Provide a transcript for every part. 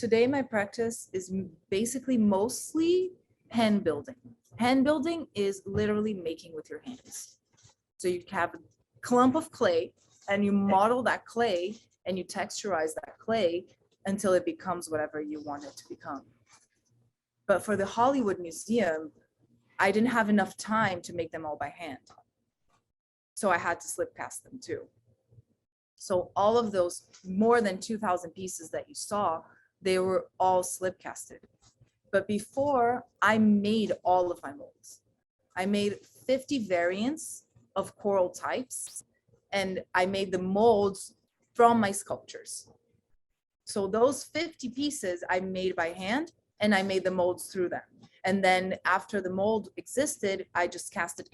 Today, my practice is basically mostly hand building. Hand building is literally making with your hands. So you have a clump of clay and you model that clay and you texturize that clay until it becomes whatever you want it to become. But for the Hollywood Museum, I didn't have enough time to make them all by hand. So I had to slip cast them too. So all of those more than 2,000 pieces that you saw, they were all slip casted. But before, I made all of my molds. I made 50 variants of coral types, and I made the molds from my sculptures. So those 50 pieces I made by hand, and I made the molds through them. And then after the mold existed, I just casted.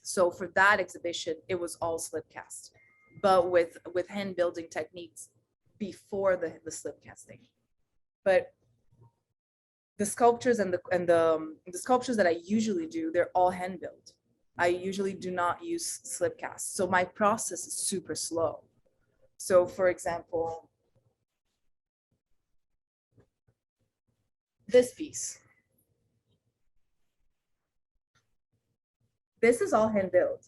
So for that exhibition, it was all slip cast, but with hand building techniques before the slip casting. But the sculptures and the sculptures that I usually do, they're all hand built. I usually do not use slip cast. So my process is super slow. So for example, this piece. This is all hand built.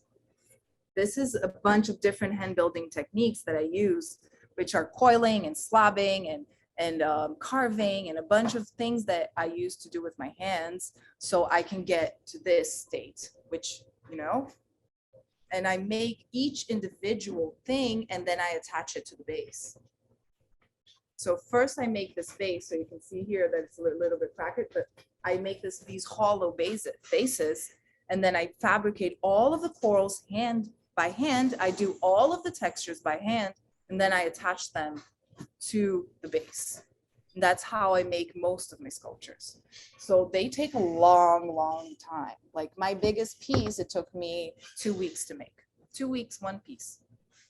This is a bunch of different hand building techniques that I use, which are coiling and slabbing and carving and a bunch of things that I use to do with my hands so I can get to this state, which, you know, and I make each individual thing and then I attach it to the base. So first I make this base, so you can see here that it's a little bit cracked, but I make these hollow bases, and then I fabricate all of the corals by hand. I do all of the textures by hand, and then I attach them to the base. And that's how I make most of my sculptures. So they take a long time. Like my biggest piece, it took me 2 weeks to make. 2 weeks, one piece.